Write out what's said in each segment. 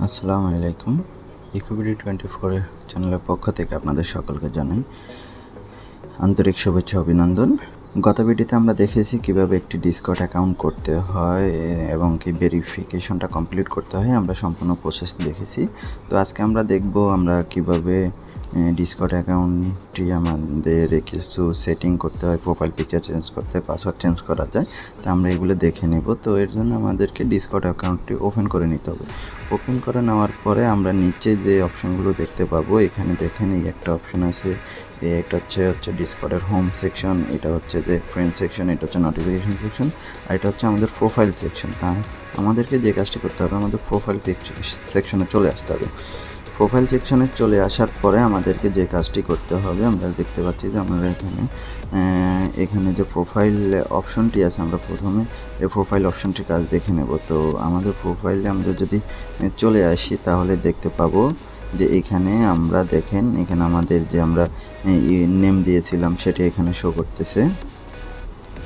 আসসালামু আলাইকুম। ইকুবিডি 24 এর চ্যানেলের পক্ষ থেকে আপনাদের সকলকে জানাই আন্তরিক শুভেচ্ছা অভিনন্দন। গত ভিডিওতে আমরা দেখেছি কিভাবে একটি ডিসকর্ড অ্যাকাউন্ট করতে হয় এবং কি ভেরিফিকেশনটা কমপ্লিট করতে হয়। আমরা সম্পূর্ণ প্রসেস দেখেছি। তো আজকে আমরা দেখব আমরা কিভাবে ডিসকর্ড অ্যাকাউন্টটি আমাদের কিছু সেটিং করতে হয়, প্রোফাইল পিকচার চেঞ্জ করতে হয়, পাসওয়ার্ড চেঞ্জ করা যায়। তো আমরা এগুলো দেখে নেব। তো এর জন্য আমাদেরকে ডিসকর্ড অ্যাকাউন্টটি ওপেন করে নিতে হবে। ওপেন করে নেওয়ার পরে আমরা নিচে যে অপশনগুলো দেখতে পাবো, এখানে দেখেন এই একটা অপশন আছে, একটা হচ্ছে ডিসকর্ডের হোম সেকশন, এটা হচ্ছে যে ফ্রেন্ড সেকশন, এটা হচ্ছে নোটিফিকেশন সেকশন, আর এটা হচ্ছে আমাদের প্রোফাইল সেকশন। তা আমাদেরকে যে কাজটি করতে হবে, আমাদের প্রোফাইল সেকশনে চলে আসতে হবে। প্রোফাইল সেকশনে চলে আসার পরে আমাদেরকে যে কাজটি করতে হবে, আমরা দেখতে পাচ্ছি যে আমরা এখানে যে প্রোফাইল অপশনটি আছে, আমরা প্রথমে এই প্রোফাইল অপশনটির কাজ দেখে নেব। তো আমাদের প্রোফাইলে আমরা যদি চলে আসি তাহলে দেখতে পাবো যে এখানে আমরা দেখেন, এখানে আমাদের যে আমরা নেম দিয়েছিলাম সেটি এখানে শো করতেছে।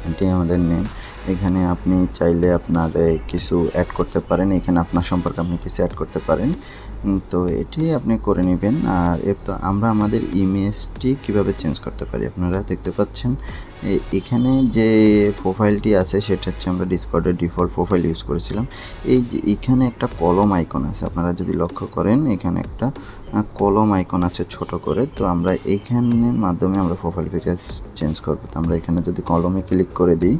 এটি আমাদের নেম। এখানে আপনি চাইলে আপনার কিছু অ্যাড করতে পারেন, এখানে আপনার সম্পর্কে আপনি কিছু অ্যাড করতে পারেন। তো এটি আপনি করে নেবেন। আর তো আমরা আমাদের ইমেজটি কিভাবে চেঞ্জ করতে পারি আপনারা দেখতে পাচ্ছেন। এখানে যে প্রোফাইলটি আছে সেটা হচ্ছে আমরা ডিসকর্ডের ডিফল্ট প্রোফাইল ইউজ করেছিলাম। এই যে এখানে একটা কলম আইকন আছে, আপনারা যদি লক্ষ্য করেন এখানে একটা কলম আইকন আছে ছোট করে। তো আমরা এইখানের মাধ্যমে আমরা প্রোফাইল পিকচার চেঞ্জ করবো। তো আমরা এখানে যদি কলমে ক্লিক করে দিই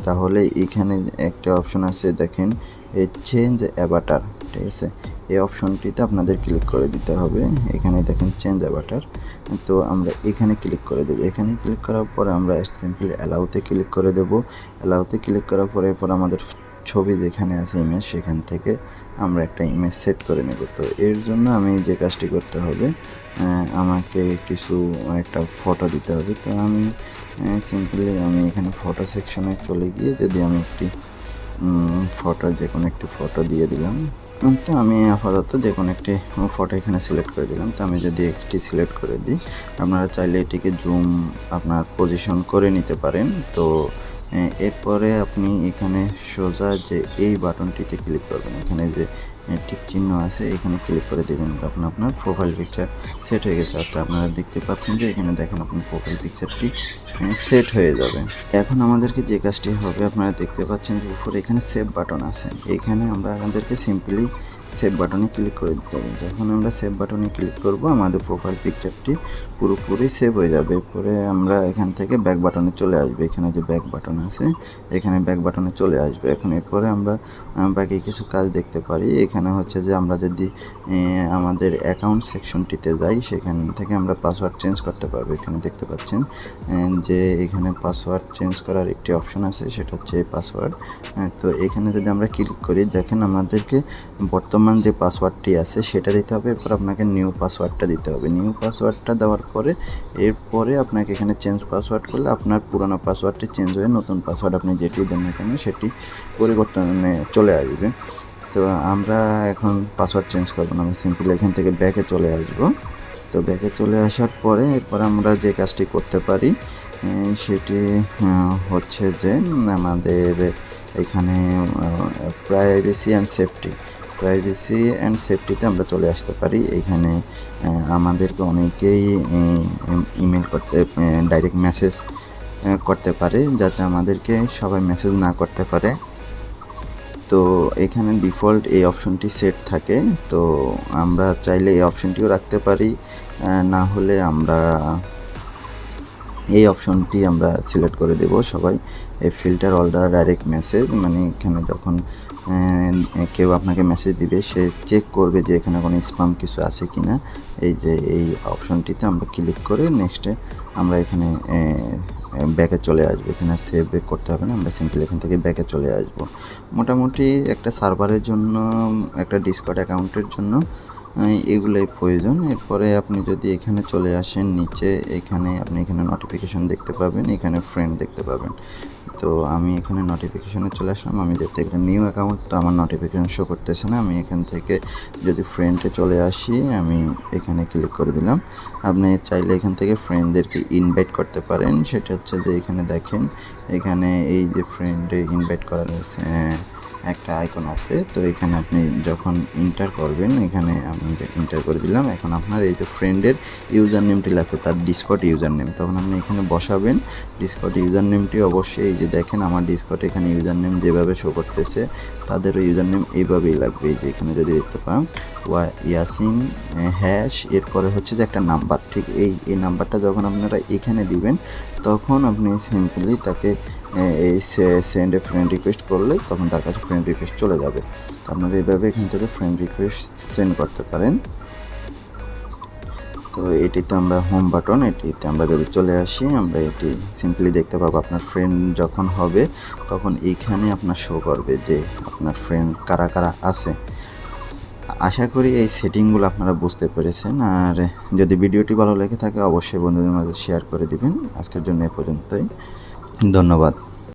তাহলে এখানে একটা অপশন আছে, দেখেন চেঞ্জ অ্যাভাটার, ঠিক আছে। এই অপশনটিতে আপনাদের ক্লিক করে দিতে হবে। এখানে দেখেন চেঞ্জ অ্যাভাটার। তো আমরা এখানে ক্লিক করে দেবো। এখানে ক্লিক করার পরে আমরা সিম্পলি অ্যালাউতে ক্লিক করে দেবো। অ্যালাউতে ক্লিক করার পরে এরপর আমাদের ছবি যেখানে আছে ইমেজ, সেখান থেকে আমরা একটা ইমেজ সেট করে নেব। তো এর জন্য আমি যে কাজটি করতে হবে, আমাকে কিছু একটা ফটো দিতে হবে। তো আমি সিম্পলি আমি এখানে ফটো সেকশনে চলে গিয়ে যদি আমি একটি ফটো, যে কোনো একটি ফটো দিয়ে দিলাম। তো আমি আপাতত যে কোনো একটি ফটো এখানে সিলেক্ট করে দিলাম। তো আমি যদি একটি সিলেক্ট করে দিই, আপনারা চাইলে এটিকে জুম আপনার পজিশন করে নিতে পারেন। তো এরপরে আপনি এখানে সোজা যে এই বাটনটিতে ক্লিক করবেন, এখানে যে টিক চিহ্ন আছে এখানে ক্লিক করে দেবেন। তখন আপনার প্রোফাইল পিকচার সেট হয়ে গেছে। অর্থাৎ আপনারা দেখতে পাচ্ছেন যে এখানে দেখেন আপনার প্রোফাইল পিকচারটি সেট হয়ে যাবে। এখন আমাদেরকে যে কাজটি হবে, আপনারা দেখতে পাচ্ছেন যে উপরে এখানে সেভ বাটন আছে, এখানে আমরা আমাদেরকে সিম্পলি সেভ বাটনে ক্লিক করে দিতে হবে। যখন আমরা সেভ বাটনে ক্লিক করব আমাদের প্রোফাইল পিকচারটি পুরোপুরি সেভ হয়ে যাবে। এরপরে আমরা এখান থেকে ব্যাক বাটনে চলে আসবে, এখানে যে ব্যাক বাটন আছে এখানে ব্যাক বাটনে চলে আসবে। এখন এরপরে আমরা বাকি কিছু কাজ দেখতে পারি। এখানে হচ্ছে যে আমরা যদি আমাদের অ্যাকাউন্ট সেকশনটিতে যাই, সেখান থেকে আমরা পাসওয়ার্ড চেঞ্জ করতে পারবো। এখানে দেখতে পাচ্ছেন যে এখানে পাসওয়ার্ড চেঞ্জ করার একটি অপশন আছে, সেটা হচ্ছে পাসওয়ার্ড। তো এখানে যদি আমরা ক্লিক করি, দেখেন আমাদেরকে বর্তমান যে পাসওয়ার্ডটি আছে সেটা দিতে হবে। এরপর আপনাকে নিউ পাসওয়ার্ডটা দিতে হবে। নিউ পাসওয়ার্ডটা দেওয়ার পরে এরপরে আপনাকে এখানে চেঞ্জ পাসওয়ার্ড করলে আপনার পুরনো পাসওয়ার্ডটি চেঞ্জ হয়ে নতুন পাসওয়ার্ড আপনি যেটি দেন না কেন সেটি পরিবর্তনে চলে আসবে। তো আমরা এখন পাসওয়ার্ড চেঞ্জ করবো না, আমি সিম্পলি এখান থেকে ব্যাকে চলে আসবো। তো ব্যাকে চলে আসার পরে এরপর আমরা যে কাজটি করতে পারি সেটি হচ্ছে যে আমাদের এখানে প্রাইভেসি অ্যান্ড সেফটিতে আমরা চলে আসতে পারি। এখানে আমাদেরকে অনেকেই ইমেল করতে, ডাইরেক্ট মেসেজ করতে পারে, যাতে আমাদেরকে সবাই মেসেজ না করতে পারে। তো এখানে ডিফল্ট এই অপশনটি সেট থাকে। তো আমরা চাইলে এই অপশনটিও রাখতে পারি, না হলে আমরা এই অপশনটি আমরা সিলেক্ট করে দেব সবাই। এই filter all the direct message, মানে এখানে যখন কেউ আপনাকে মেসেজ দিবে সে চেক করবে যে এখানে কোনো স্প্যাম কিছু আছে কি না। এই যে এই অপশনটিতে আমরা ক্লিক করে নেক্সটে আমরা এখানে ব্যাকে চলে আসবো। এখানে সেভ করতে হবে না, আমরা সিম্পলি এখান থেকে ব্যাকে চলে আসবো। মোটামুটি একটা সার্ভারের জন্য, একটা ডিসকর্ড অ্যাকাউন্টের জন্য এগুলোই প্রয়োজন। এরপরে আপনি যদি এখানে চলে আসেন নিচে, এখানে আপনি এখানে নোটিফিকেশন দেখতে পাবেন, এখানে ফ্রেন্ড দেখতে পাবেন। তো আমি এখানে নোটিফিকেশনে চলে আসলাম। আমি যেহেতু একটা নিউ অ্যাকাউন্ট, তো আমার নোটিফিকেশন শো করতেছে না। আমি এখান থেকে যদি ফ্রেন্ডে চলে আসি, আমি এখানে ক্লিক করে দিলাম। আপনি চাইলে এখান থেকে ফ্রেন্ডদেরকে ইনভাইট করতে পারেন। সেটা হচ্ছে যে এখানে দেখেন, এখানে এই যে ফ্রেন্ডে ইনভাইট করা রয়েছে, একটা আইকন আছে। তো এখানে আপনি যখন এন্টার করবেন, এখানে আমি এন্টার করে দিলাম। এখন আপনার এই যে ফ্রেন্ডের ইউজার নেমটি লাগবে, তার ডিসকর্ড ইউজার নেম, তখন আপনি এখানে বসাবেন ডিসকর্ড ইউজার নেমটি। অবশ্যই এই যে দেখেন আমার ডিসকর্ড এখানে ইউজার নেম যেভাবে শো করতেছে তাদেরও ইউজার নেম এইভাবেই লাগবে। এই যে এখানে যদি দেখতে পান ইয়াসিন হ্যাশ, এরপরে হচ্ছে যে একটা নাম্বার, ঠিক এই নাম্বারটা যখন আপনারা এখানে দিবেন তখন আপনি সিম্পলি তাকে এই সেন্ড এ ফ্রেন্ড রিকোয়েস্ট করলে তখন তার কাছে ফ্রেন্ড রিকোয়েস্ট চলে যাবে। আপনারা এইভাবে এখান থেকে ফ্রেন্ড রিকোয়েস্ট সেন্ড করতে পারেন। তো এটিতে আমরা হোম বাটন, এটিতে আমরা যদি চলে আসি আমরা এটি সিম্পলি দেখতে পাবো। আপনার ফ্রেন্ড যখন হবে তখন এইখানে আপনার শো করবে যে আপনার ফ্রেন্ড কারা কারা আছে। আশা করি এই সেটিংগুলো আপনারা বুঝতে পেরেছেন। আর যদি ভিডিওটি ভালো লেগে থাকে অবশ্যই বন্ধুদের মাঝে শেয়ার করে দিবেন। আজকের জন্য এ পর্যন্তই, ধন্যবাদ।